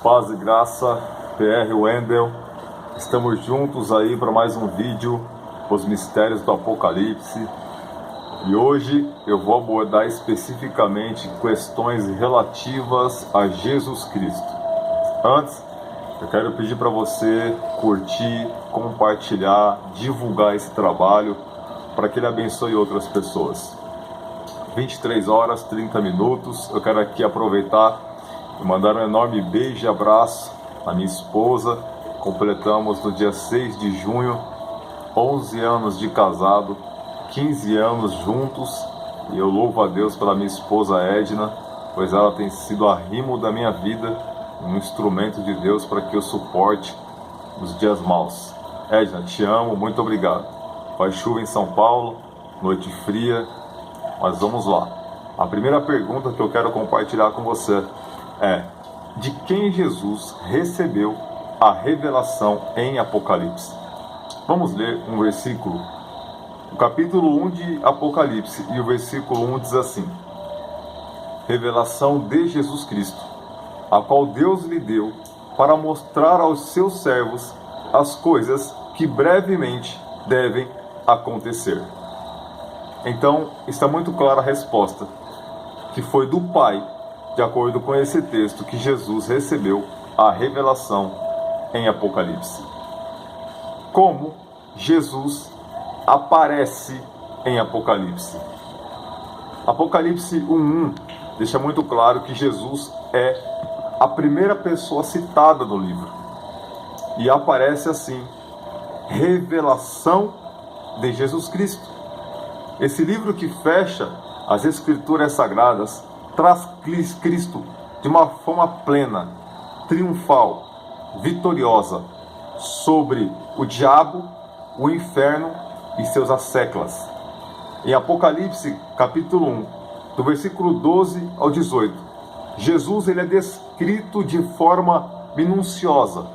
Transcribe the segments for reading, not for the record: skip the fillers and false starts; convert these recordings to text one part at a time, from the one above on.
Paz e graça, PR Wendel, estamos juntos aí para mais um vídeo, Os Mistérios do Apocalipse, e hoje eu vou abordar especificamente questões relativas a Jesus Cristo. Antes, eu quero pedir para você curtir, compartilhar, divulgar esse trabalho para que ele abençoe outras pessoas. 23 horas, 30 minutos, eu quero aqui aproveitar e mandar um enorme beijo e abraço à minha esposa. Completamos no dia 6 de junho 11 anos de casado, 15 anos juntos, e eu louvo a Deus pela minha esposa Edna, pois ela tem sido arrimo da minha vida, um instrumento de Deus para que eu suporte os dias maus. Edna, te amo, muito obrigado. Faz chuva em São Paulo, noite fria, mas vamos lá. A primeira pergunta que eu quero compartilhar com você é: de quem Jesus recebeu a revelação em Apocalipse? Vamos ler um versículo. O capítulo 1 de Apocalipse e o versículo 1 diz assim: revelação de Jesus Cristo, a qual Deus lhe deu para mostrar aos seus servos as coisas que brevemente devem acontecer. Então, está muito clara a resposta, que foi do Pai, de acordo com esse texto, que Jesus recebeu a revelação em Apocalipse. Como Jesus aparece em Apocalipse? Apocalipse 1:1 deixa muito claro que Jesus é a primeira pessoa citada no livro. E aparece assim: revelação de Jesus Cristo. Esse livro que fecha as Escrituras Sagradas traz Cristo de uma forma plena, triunfal, vitoriosa sobre o diabo, o inferno e seus asseclas. Em Apocalipse, capítulo 1, do versículo 12 ao 18, Jesus ele é descrito de forma minuciosa,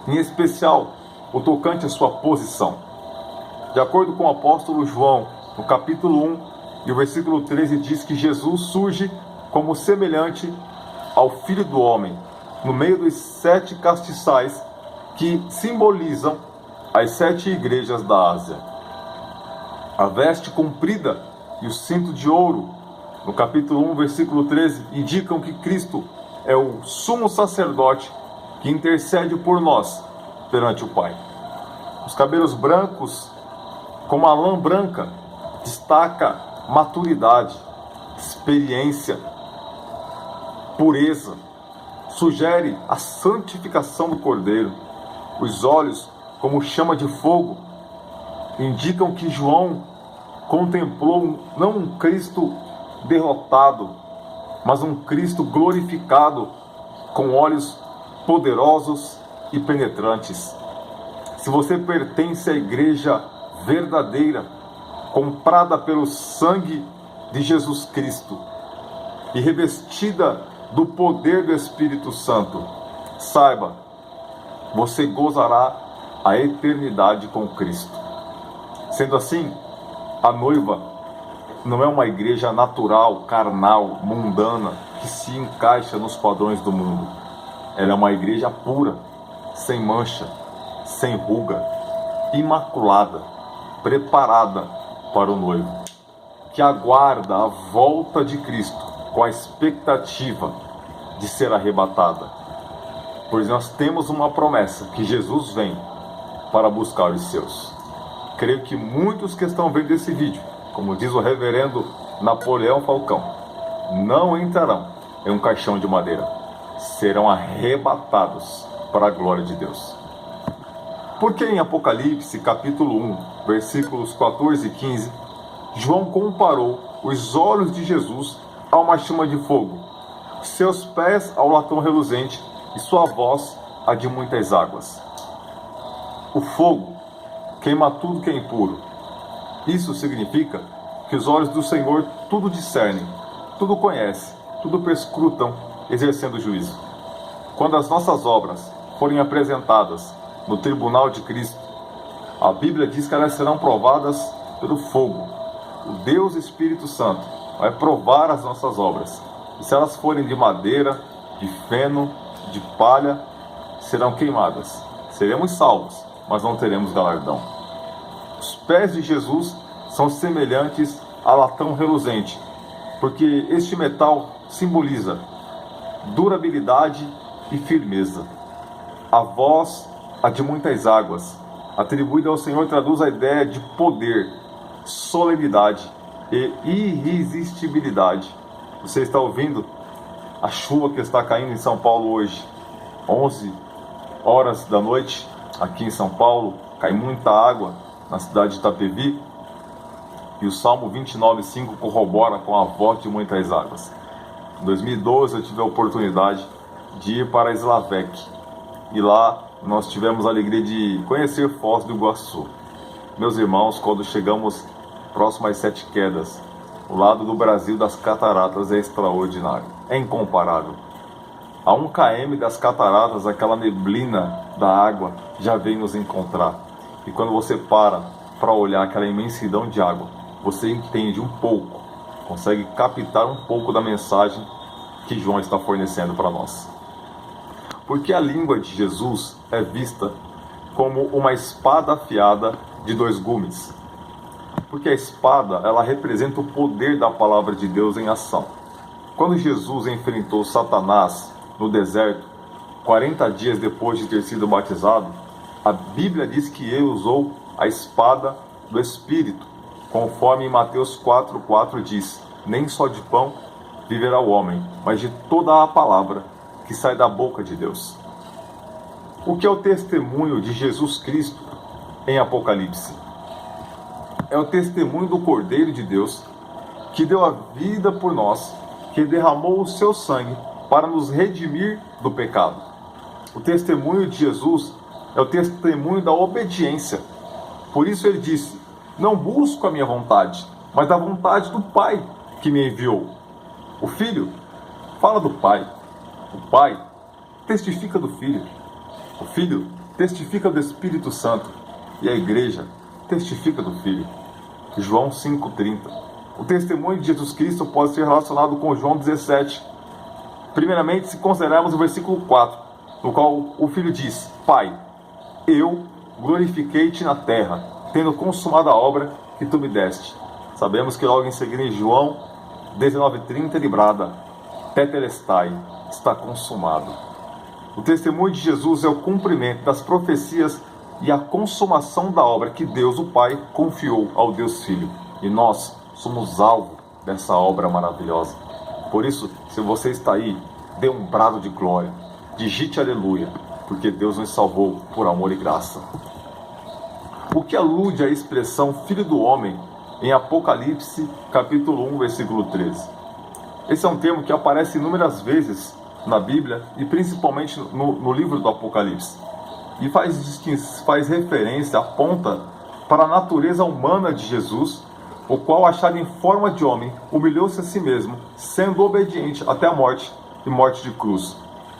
em especial o tocante à sua posição. De acordo com o apóstolo João, no capítulo 1 e o versículo 13, diz que Jesus surge como semelhante ao Filho do Homem, no meio dos 7 castiçais que simbolizam as 7 igrejas da Ásia. A veste comprida e o cinto de ouro, no capítulo 1, versículo 13, indicam que Cristo é o sumo sacerdote que intercede por nós perante o Pai. Os cabelos brancos, como a lã branca, destaca maturidade, experiência, pureza, sugere a santificação do Cordeiro. Os olhos, como chama de fogo, indicam que João contemplou não um Cristo derrotado, mas um Cristo glorificado, com olhos poderosos e penetrantes. Se você pertence à igreja verdadeira, comprada pelo sangue de Jesus Cristo e revestida do poder do Espírito Santo, saiba, você gozará a eternidade com Cristo. Sendo assim, a noiva não é uma igreja natural, carnal, mundana, que se encaixa nos padrões do mundo. Ela é uma igreja pura, sem mancha, sem ruga, imaculada, preparada para o noivo, que aguarda a volta de Cristo com a expectativa de ser arrebatada. Pois nós temos uma promessa, que Jesus vem para buscar os seus. Creio que muitos que estão vendo esse vídeo, como diz o reverendo Napoleão Falcão, não entrarão em um caixão de madeira, serão arrebatados para a glória de Deus. Porque em Apocalipse, capítulo 1, versículos 14 e 15, João comparou os olhos de Jesus a uma chama de fogo, seus pés ao latão reluzente e sua voz a de muitas águas. O fogo queima tudo que é impuro. Isso significa que os olhos do Senhor tudo discernem, tudo conhecem, tudo perscrutam, exercendo juízo. Quando as nossas obras forem apresentadas no tribunal de Cristo, a Bíblia diz que elas serão provadas pelo fogo. O Deus Espírito Santo vai provar as nossas obras. E se elas forem de madeira, de feno, de palha, serão queimadas. Seremos salvos, mas não teremos galardão. Os pés de Jesus são semelhantes a latão reluzente, porque este metal simboliza durabilidade e firmeza. A voz, a de muitas águas, atribuída ao Senhor, traduz a ideia de poder, solenidade e irresistibilidade. Você está ouvindo a chuva que está caindo em São Paulo hoje, 11 horas da noite, aqui em São Paulo, cai muita água na cidade de Itapevi, e o Salmo 29:5 corrobora com a voz de muitas águas. Em 2012 eu tive a oportunidade de ir para Slavec, e lá nós tivemos a alegria de conhecer Foz do Iguaçu. Meus irmãos, quando chegamos próximo às Sete Quedas, o lado do Brasil das cataratas é extraordinário, é incomparável. A 1 km das cataratas, aquela neblina da água já vem nos encontrar. E quando você para olhar aquela imensidão de água, você entende um pouco, consegue captar um pouco da mensagem que João está fornecendo para nós. Porque a língua de Jesus é vista como uma espada afiada de 2 gumes. Porque a espada, ela representa o poder da palavra de Deus em ação. Quando Jesus enfrentou Satanás no deserto, 40 dias depois de ter sido batizado, a Bíblia diz que ele usou a espada do Espírito, conforme em Mateus 4:4 diz: nem só de pão viverá o homem, mas de toda a palavra que sai da boca de Deus. O que é o testemunho de Jesus Cristo em Apocalipse? É o testemunho do Cordeiro de Deus, que deu a vida por nós, que derramou o seu sangue para nos redimir do pecado. O testemunho de Jesus é o testemunho da obediência. Por isso ele disse: não busco a minha vontade, mas a vontade do Pai que me enviou. O Filho fala do Pai. O Pai testifica do Filho. O Filho testifica do Espírito Santo. E a Igreja testifica do Filho. João 5:30. O testemunho de Jesus Cristo pode ser relacionado com João 17. Primeiramente, se considerarmos o versículo 4, no qual o Filho diz: Pai, eu glorifiquei-te na terra, tendo consumado a obra que tu me deste. Sabemos que logo em seguida em João 19:30 ele brada: Tetelestai, está consumado. O testemunho de Jesus é o cumprimento das profecias e a consumação da obra que Deus, o Pai, confiou ao Deus Filho. E nós somos alvo dessa obra maravilhosa. Por isso, se você está aí, dê um brado de glória, digite aleluia, porque Deus nos salvou por amor e graça. O que alude à expressão Filho do Homem em Apocalipse, capítulo 1, versículo 13. Esse é um termo que aparece inúmeras vezes na Bíblia e principalmente no livro do Apocalipse. E faz referência, aponta para a natureza humana de Jesus, o qual, achado em forma de homem, humilhou-se a si mesmo, sendo obediente até a morte e morte de cruz.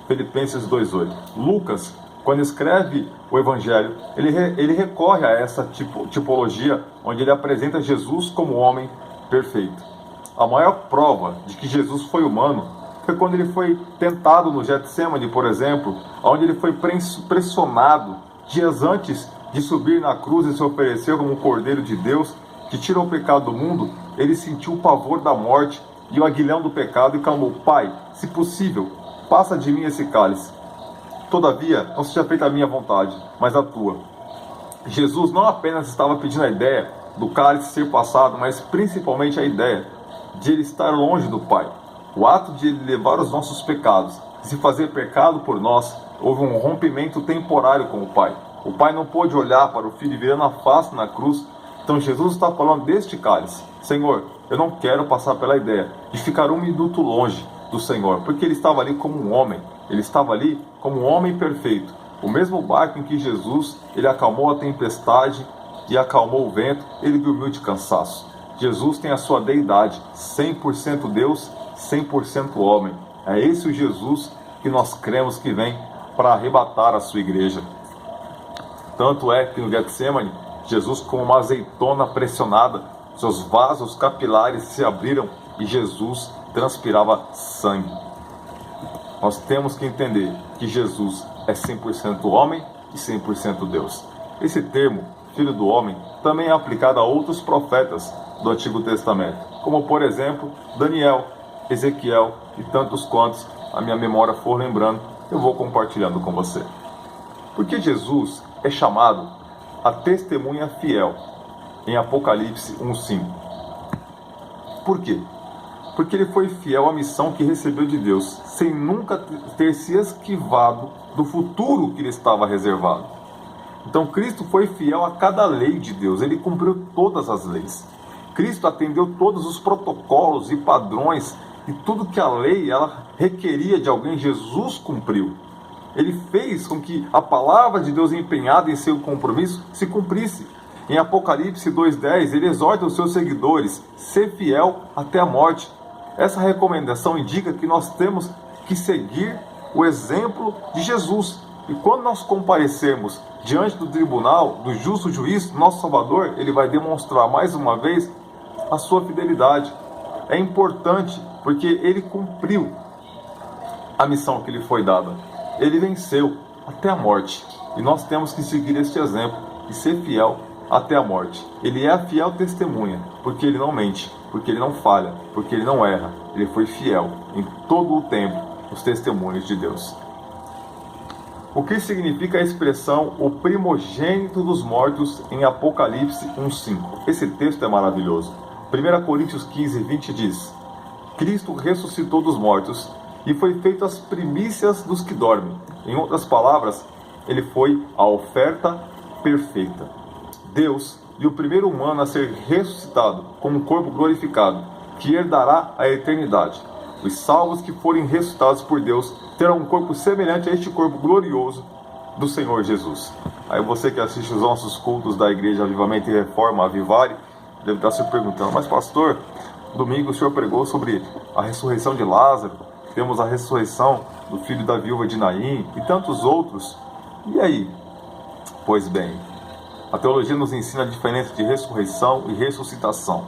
Filipenses 2:8. Lucas, quando escreve o Evangelho, ele recorre a essa tipologia, onde ele apresenta Jesus como homem perfeito. A maior prova de que Jesus foi humano foi quando ele foi tentado no Getsemane, por exemplo, onde ele foi pressionado dias antes de subir na cruz e se oferecer como um Cordeiro de Deus, que tira o pecado do mundo. Ele sentiu o pavor da morte e o aguilhão do pecado e clamou: Pai, se possível, passa de mim esse cálice. Todavia, não seja feita a minha vontade, mas a tua. Jesus não apenas estava pedindo a ideia do cálice ser passado, mas principalmente a ideia de ele estar longe do Pai. O ato de ele levar os nossos pecados e se fazer pecado por nós, houve um rompimento temporário com o Pai. O Pai não pôde olhar para o Filho virando a face na cruz. Então Jesus está falando deste cálice. Senhor, eu não quero passar pela ideia de ficar um minuto longe do Senhor, porque ele estava ali como um homem. Ele estava ali como um homem perfeito. O mesmo barco em que Jesus, ele acalmou a tempestade e acalmou o vento, ele dormiu de cansaço. Jesus tem a sua deidade, 100% Deus, 100% homem. É esse o Jesus que nós cremos que vem para arrebatar a sua igreja. Tanto é que no Getsemane, Jesus, como uma azeitona pressionada, seus vasos capilares se abriram e Jesus transpirava sangue. nós temos que entender que Jesus é 100% homem e 100% Deus. Esse termo, Filho do Homem, também é aplicado a outros profetas do Antigo Testamento, como por exemplo, Daniel, Ezequiel e tantos quantos a minha memória for lembrando, eu vou compartilhando com você. Porque Jesus é chamado a testemunha fiel em Apocalipse 1:5. Por quê? Porque ele foi fiel à missão que recebeu de Deus, sem nunca ter se esquivado do futuro que lhe estava reservado. Então Cristo foi fiel a cada lei de Deus, ele cumpriu todas as leis. Cristo atendeu todos os protocolos e padrões e tudo que a lei ela requeria de alguém, Jesus cumpriu. Ele fez com que a palavra de Deus empenhada em seu compromisso se cumprisse. Em Apocalipse 2:10, ele exorta os seus seguidores, ser fiel até a morte. Essa recomendação indica que nós temos que seguir o exemplo de Jesus. E quando nós comparecermos diante do tribunal, do justo juiz, nosso Salvador, ele vai demonstrar mais uma vez a sua fidelidade. É importante porque ele cumpriu a missão que lhe foi dada. Ele venceu até a morte. E nós temos que seguir este exemplo e ser fiel até a morte. Ele é a fiel testemunha, porque ele não mente, porque ele não falha, porque ele não erra. Ele foi fiel em todo o tempo, os testemunhos de Deus. O que significa a expressão o primogênito dos mortos em Apocalipse 1:5? Esse texto é maravilhoso. 1 Coríntios 15:20 diz: Cristo ressuscitou dos mortos e foi feito as primícias dos que dormem. Em outras palavras, ele foi a oferta perfeita. Deus e o primeiro humano a ser ressuscitado com um corpo glorificado, que herdará a eternidade. Os salvos que forem ressuscitados por Deus terão um corpo semelhante a este corpo glorioso do Senhor Jesus. Aí você que assiste os nossos cultos da Igreja Avivamento e Reforma, Avivare, deve estar se perguntando: mas pastor, domingo o senhor pregou sobre a ressurreição de Lázaro, temos a ressurreição do filho da viúva de Naim e tantos outros. E aí? Pois bem, a teologia nos ensina a diferença de ressurreição e ressuscitação.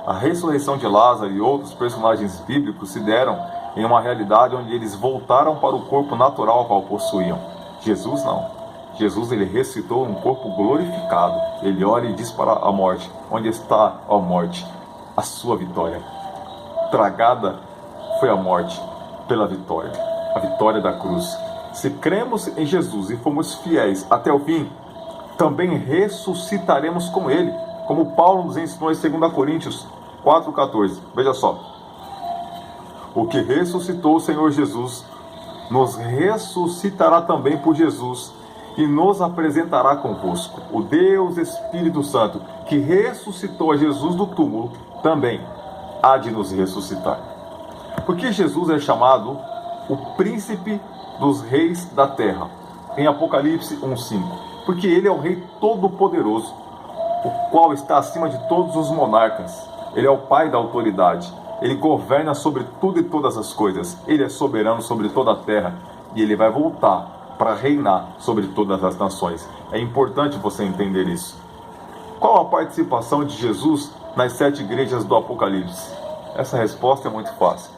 A ressurreição de Lázaro e outros personagens bíblicos se deram em uma realidade onde eles voltaram para o corpo natural ao qual possuíam. Jesus não. Jesus ele ressuscitou um corpo glorificado. Ele olha e diz para a morte: onde está a morte? A sua vitória. Tragada foi a morte pela vitória, a vitória da cruz. Se cremos em Jesus e fomos fiéis até o fim, também ressuscitaremos com ele, como Paulo nos ensinou em 2 Coríntios 4,14. Veja só: o que ressuscitou o Senhor Jesus nos ressuscitará também por Jesus e nos apresentará convosco. O Deus Espírito Santo, que ressuscitou a Jesus do túmulo, também há de nos ressuscitar. Porque Jesus é chamado o príncipe dos reis da terra, em Apocalipse 1:5. Porque ele é o rei todo-poderoso, o qual está acima de todos os monarcas. Ele é o pai da autoridade. Ele governa sobre tudo e todas as coisas. Ele é soberano sobre toda a terra. E ele vai voltar para reinar sobre todas as nações. É importante você entender isso. Qual a participação de Jesus nas 7 igrejas do Apocalipse? Essa resposta é muito fácil.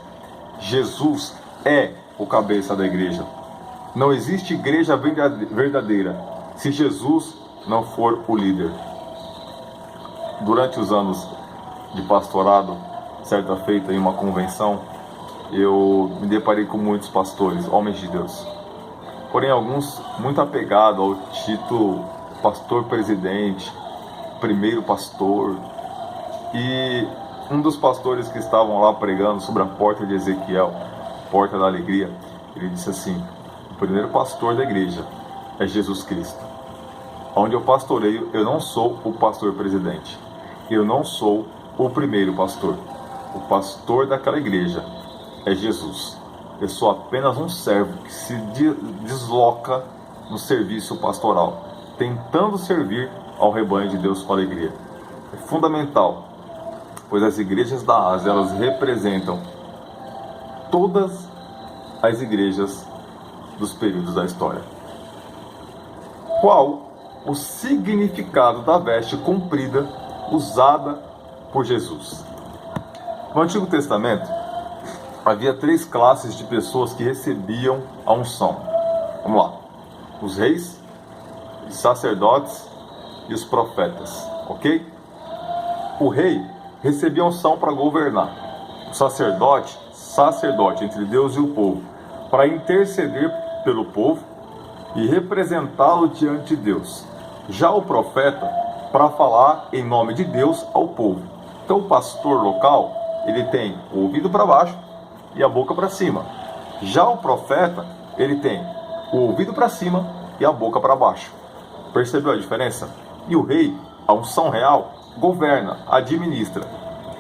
Jesus é o cabeça da igreja. Não existe igreja verdadeira se Jesus não for o líder. Durante os anos de pastorado, certa feita em uma convenção, eu me deparei com muitos pastores, homens de Deus. Porém, alguns muito apegados ao título pastor-presidente, primeiro pastor. E um dos pastores que estavam lá pregando sobre a porta de Ezequiel, porta da alegria, ele disse assim: o primeiro pastor da igreja é Jesus Cristo. Onde eu pastoreio, eu não sou o pastor-presidente. Eu não sou o primeiro pastor. O pastor daquela igreja é Jesus. Eu sou apenas um servo que se desloca no serviço pastoral, tentando servir ao rebanho de Deus com alegria. É fundamental, pois as igrejas da Ásia, elas representam todas as igrejas dos períodos da história. Qual o significado da veste comprida usada por Jesus? No Antigo Testamento, havia 3 classes de pessoas que recebiam a unção. Vamos lá. Os reis, os sacerdotes e os profetas. Ok? O rei recebia a unção para governar. O sacerdote entre Deus e o povo, para interceder pelo povo e representá-lo diante de Deus. Já o profeta, para falar em nome de Deus ao povo. Então o pastor local, ele tem o ouvido para baixo e a boca para cima. Já o profeta, ele tem o ouvido para cima e a boca para baixo. Percebeu a diferença? E o rei, a unção real, governa, administra.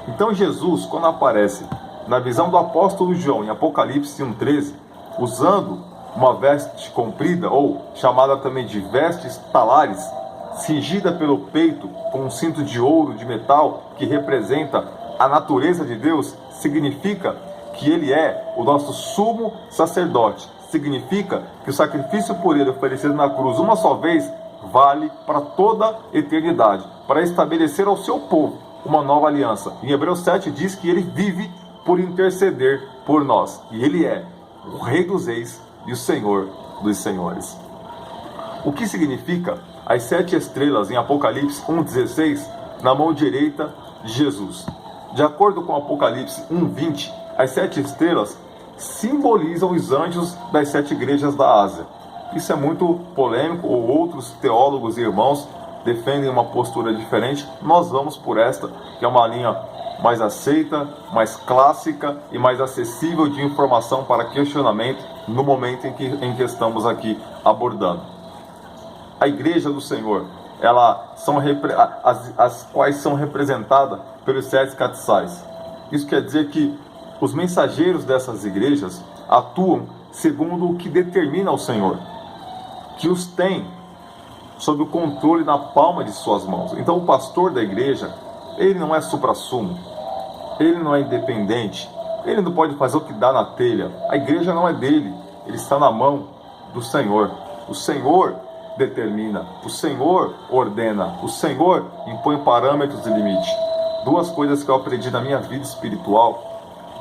Então Jesus, quando aparece na visão do apóstolo João em Apocalipse 1,13, usando uma veste comprida, ou chamada também de vestes talares, cingida pelo peito com um cinto de ouro, de metal, que representa a natureza de Deus, significa que ele é o nosso sumo sacerdote. Significa que o sacrifício por ele oferecido na cruz uma só vez vale para toda a eternidade, para estabelecer ao seu povo uma nova aliança. Em Hebreus 7 diz que ele vive por interceder por nós. E ele é o Rei dos Reis e o Senhor dos Senhores. O que significa as 7 estrelas em Apocalipse 1,16 na mão direita de Jesus? De acordo com Apocalipse 1,20, as 7 estrelas simbolizam os anjos das 7 igrejas da Ásia. Isso é muito polêmico, ou outros teólogos e irmãos defendem uma postura diferente. Nós vamos por esta, que é uma linha mais aceita, mais clássica e mais acessível de informação para questionamento no momento em que estamos aqui abordando. A igreja do Senhor, as quais são representadas pelos 7 castiçais. Isso quer dizer que os mensageiros dessas igrejas atuam segundo o que determina o Senhor, que os tem sob o controle na palma de suas mãos. Então o pastor da igreja, ele não é suprassumo, ele não é independente, ele não pode fazer o que dá na telha. A igreja não é dele, ele está na mão do Senhor. O Senhor determina, o Senhor ordena, o Senhor impõe parâmetros e limites. 2 coisas que eu aprendi na minha vida espiritual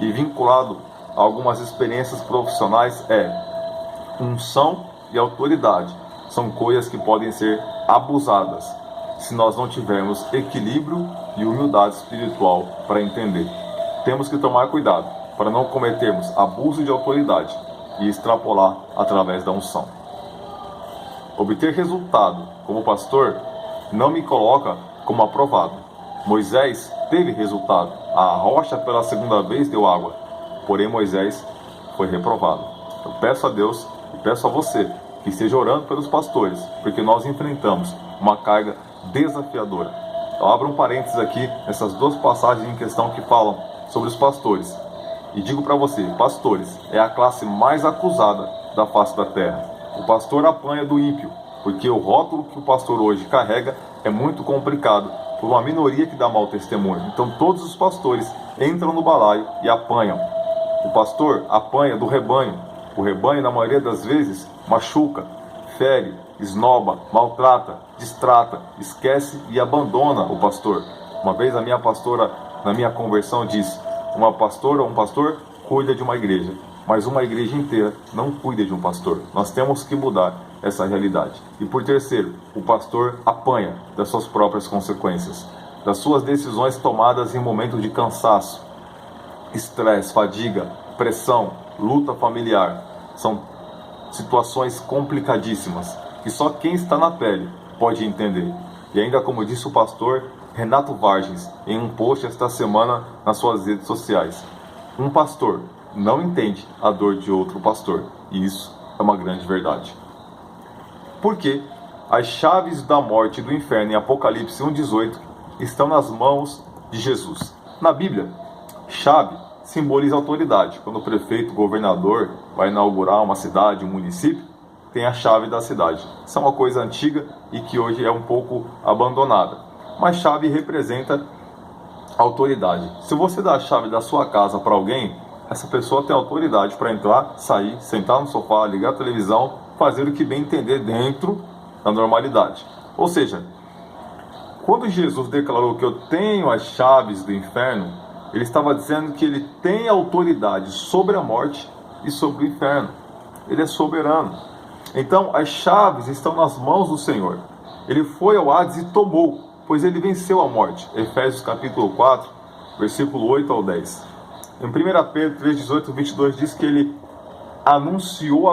e vinculado a algumas experiências profissionais é unção e autoridade. São coisas que podem ser abusadas se nós não tivermos equilíbrio e humildade espiritual para entender. Temos que tomar cuidado para não cometermos abuso de autoridade e extrapolar através da unção. Obter resultado como pastor não me coloca como aprovado. Moisés teve resultado. A rocha pela 2ª vez deu água. Porém Moisés foi reprovado. Eu peço a Deus e peço a você que esteja orando pelos pastores, porque nós enfrentamos uma carga desafiadora. Eu abro um parênteses aqui nessas 2 passagens em questão que falam sobre os pastores. E digo para você, pastores é a classe mais acusada da face da terra. O pastor apanha do ímpio, porque o rótulo que o pastor hoje carrega é muito complicado por uma minoria que dá mau testemunho. Então todos os pastores entram no balaio e apanham. O pastor apanha do rebanho. O rebanho, na maioria das vezes, machuca, fere, esnoba, maltrata, distrata, esquece e abandona o pastor. Uma vez a minha pastora, na minha conversão, disse: uma pastora ou um pastor cuida de uma igreja, mas uma igreja inteira não cuida de um pastor. Nós temos que mudar essa realidade. E por terceiro, o pastor apanha das suas próprias consequências, das suas decisões tomadas em momentos de cansaço, estresse, fadiga, pressão, luta familiar. São situações complicadíssimas que só quem está na pele pode entender. E ainda como disse o pastor Renato Vargens em um post esta semana nas suas redes sociais: um pastor não entende a dor de outro pastor. E isso é uma grande verdade. Porque as chaves da morte e do inferno em Apocalipse 1,18 estão nas mãos de Jesus. Na Bíblia, chave simboliza autoridade. Quando o prefeito, o governador vai inaugurar uma cidade, um município, tem a chave da cidade. Isso é uma coisa antiga e que hoje é um pouco abandonada. Mas chave representa autoridade. Se você dá a chave da sua casa para alguém, essa pessoa tem autoridade para entrar, sair, sentar no sofá, ligar a televisão, fazer o que bem entender dentro da normalidade. Ou seja, quando Jesus declarou que eu tenho as chaves do inferno, Ele estava dizendo que ele tem autoridade sobre a morte e sobre o inferno. Ele é soberano. Então, as chaves estão nas mãos do Senhor. Ele foi ao Hades e tomou, pois ele venceu a morte. Efésios capítulo 4, versículo 8 ao 10. Em 1 Pedro 3, 18 e 22 diz que ele anunciou